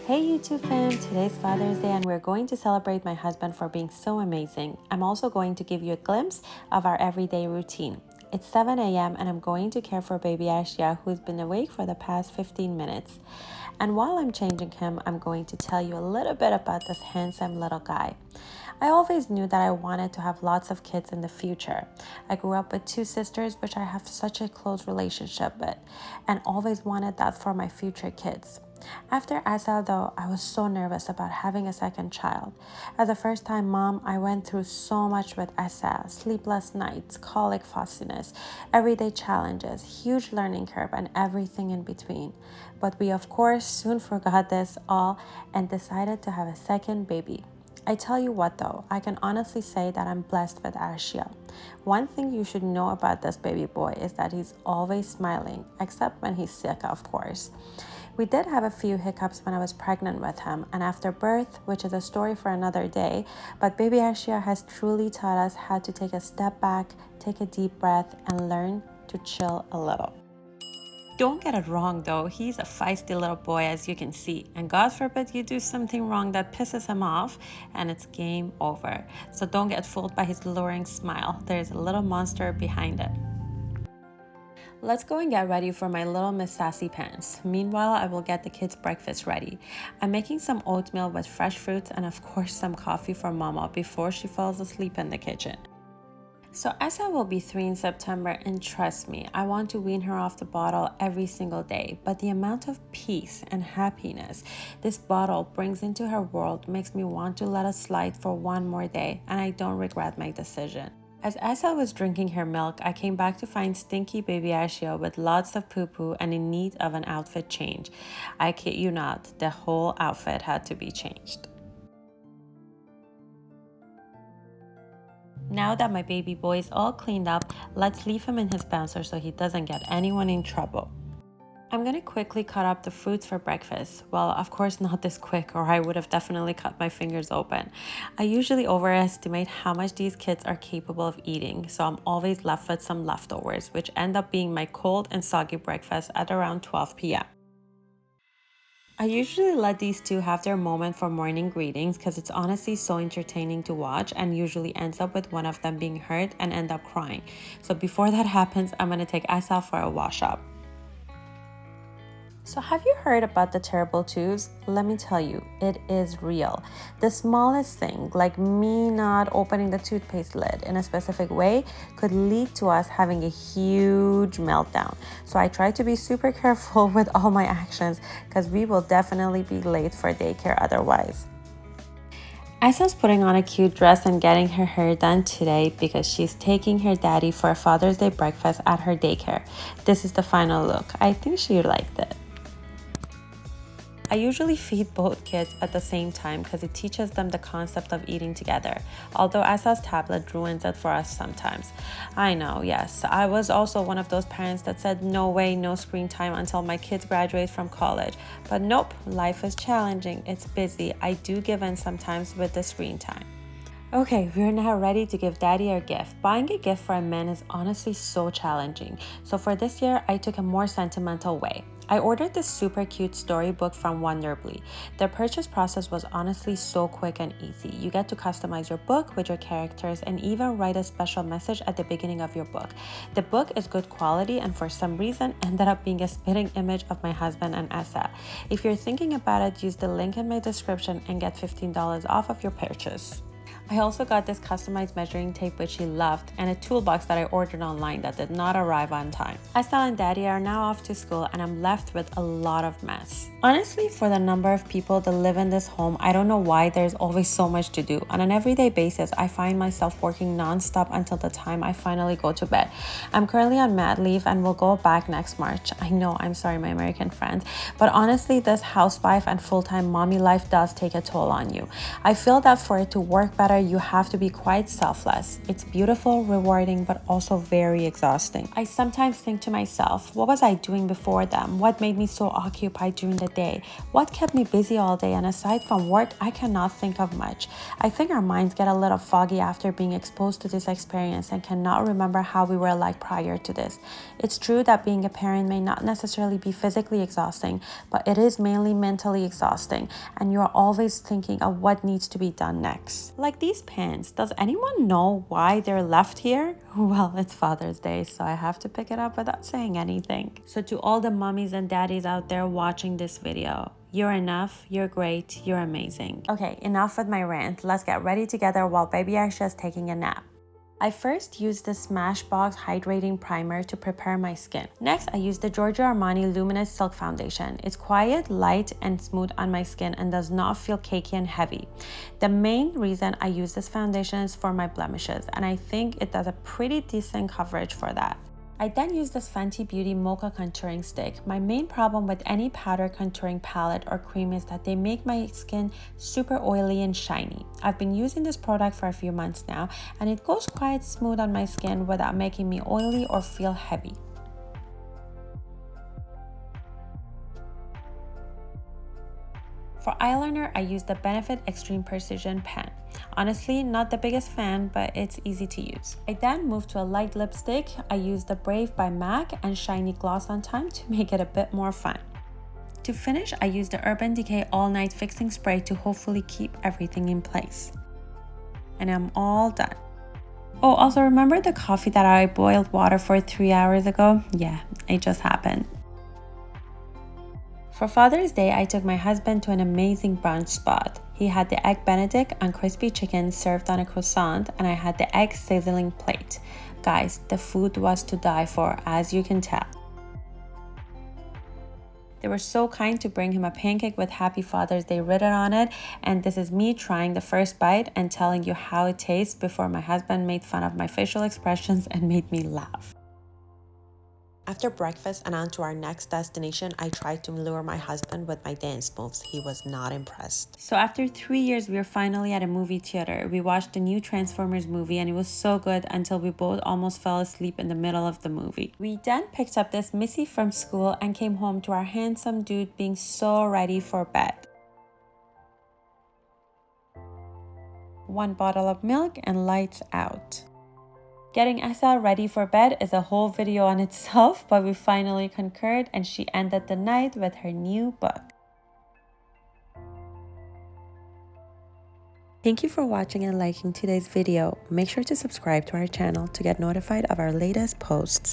Hey YouTube fam, today's Father's Day and we're going to celebrate my husband for being so amazing. I'm also going to give you a glimpse of our everyday routine. It's 7 a.m. and I'm going to care for baby Ashia, who's been awake for the past 15 minutes. And while I'm changing him, I'm going to tell you a little bit about this handsome little guy. I always knew that I wanted to have lots of kids in the future. I grew up with two sisters, which I have such a close relationship with, and always wanted that for my future kids. After Asa, though, I was so nervous about having a second child. As a first-time mom, I went through so much with Asa: sleepless nights, colic fussiness, everyday challenges, huge learning curve, and everything in between. But we, of course, soon forgot this all and decided to have a second baby. I tell you what though, I can honestly say that I'm blessed with Ashia. One thing you should know about this baby boy is that he's always smiling, except when he's sick, of course. We did have a few hiccups when I was pregnant with him and after birth, which is a story for another day, but baby Ashia has truly taught us how to take a step back, take a deep breath, and learn to chill a little. Don't get it wrong though, he's a feisty little boy as you can see, and God forbid you do something wrong that pisses him off and it's game over. So don't get fooled by his luring smile, there's a little monster behind it. Let's go and get ready for my little Miss Sassy pants. Meanwhile, I will get the kids' breakfast ready. I'm making some oatmeal with fresh fruits and of course some coffee for Mama before she falls asleep in the kitchen. So Asa will be 3 in September, and trust me, I want to wean her off the bottle every single day, but the amount of peace and happiness this bottle brings into her world makes me want to let it slide for one more day, and I don't regret my decision. As Asa was drinking her milk, I came back to find stinky baby Ashia with lots of poo-poo and in need of an outfit change. I kid you not, the whole outfit had to be changed. Now that my baby boy is all cleaned up, let's leave him in his bouncer so he doesn't get anyone in trouble. I'm gonna quickly cut up the fruits for breakfast. Well, of course not this quick or I would have definitely cut my fingers open. I usually overestimate how much these kids are capable of eating, so I'm always left with some leftovers, which end up being my cold and soggy breakfast at around 12 p.m. I usually let these two have their moment for morning greetings because it's honestly so entertaining to watch and usually ends up with one of them being hurt and end up crying. So before that happens, I'm going to take Asa for a wash up. So have you heard about the terrible twos? Let me tell you, it is real. The smallest thing, like me not opening the toothpaste lid in a specific way, could lead to us having a huge meltdown. So I try to be super careful with all my actions because we will definitely be late for daycare otherwise. Asa's putting on a cute dress and getting her hair done today because she's taking her daddy for a Father's Day breakfast at her daycare. This is the final look. I think she liked it. I usually feed both kids at the same time because it teaches them the concept of eating together, although Asa's tablet ruins it for us sometimes. I know, yes, I was also one of those parents that said no way, no screen time until my kids graduate from college. But nope, life is challenging, it's busy. I do give in sometimes with the screen time. Okay, we're now ready to give daddy our gift. Buying a gift for a man is honestly so challenging. So for this year, I took a more sentimental way. I ordered this super cute storybook from Wonderbly. The purchase process was honestly so quick and easy. You get to customize your book with your characters and even write a special message at the beginning of your book. The book is good quality and for some reason ended up being a spitting image of my husband and Asa. If you're thinking about it, use the link in my description and get $15 off of your purchase. I also got this customized measuring tape which he loved and a toolbox that I ordered online that did not arrive on time. Asa and Daddy are now off to school and I'm left with a lot of mess. Honestly, for the number of people that live in this home, I don't know why there's always so much to do. On an everyday basis, I find myself working non-stop until the time I finally go to bed. I'm currently on mat leave and will go back next March. I know, I'm sorry my American friends, but honestly this housewife and full-time mommy life does take a toll on you. I feel that for it to work better toddler, you have to be quite selfless. It's beautiful, rewarding, but also very exhausting. I sometimes think to myself, what was I doing before them? What made me so occupied during the day? What kept me busy all day? And aside from work, I cannot think of much. I think our minds get a little foggy after being exposed to this experience and cannot remember how we were like prior to this. It's true that being a parent may not necessarily be physically exhausting, but it is mainly mentally exhausting, and you are always thinking of what needs to be done next. Like these pants, does anyone know why they're left here? Well, it's Father's Day, so I have to pick it up without saying anything. So to all the mommies and daddies out there watching this video, you're enough, you're great, you're amazing. Okay, enough with my rant. Let's get ready together while baby Aisha is taking a nap. I first used the Smashbox Hydrating Primer to prepare my skin. Next, I used the Giorgio Armani Luminous Silk Foundation. It's quiet, light, and smooth on my skin and does not feel cakey and heavy. The main reason I use this foundation is for my blemishes, and I think it does a pretty decent coverage for that. I then used this Fenty Beauty Mocha Contouring Stick. My main problem with any powder contouring palette or cream is that they make my skin super oily and shiny. I've been using this product for a few months now, and it goes quite smooth on my skin without making me oily or feel heavy. For eyeliner, I used the Benefit Extreme Precision Pen. Honestly, not the biggest fan, but it's easy to use. I then moved to a light lipstick. I used the Brave by MAC and Shiny Gloss on Time to make it a bit more fun. To finish, I used the Urban Decay All Night Fixing Spray to hopefully keep everything in place. And I'm all done. Oh, also remember the coffee that I boiled water for 3 hours ago? Yeah, it just happened. For Father's Day, I took my husband to an amazing brunch spot. He had the Egg Benedict on crispy chicken served on a croissant, and I had the egg sizzling plate. Guys, the food was to die for, as you can tell. They were so kind to bring him a pancake with Happy Father's Day written on it, and this is me trying the first bite and telling you how it tastes before my husband made fun of my facial expressions and made me laugh. After breakfast and on to our next destination, I tried to lure my husband with my dance moves. He was not impressed. So after 3 years, we were finally at a movie theater. We watched the new Transformers movie, and it was so good until we both almost fell asleep in the middle of the movie. We then picked up this Missy from school and came home to our handsome dude being so ready for bed. 1 bottle of milk and lights out. Getting Asa ready for bed is a whole video on itself, but we finally concurred and she ended the night with her new book. Thank you for watching and liking today's video. Make sure to subscribe to our channel to get notified of our latest posts.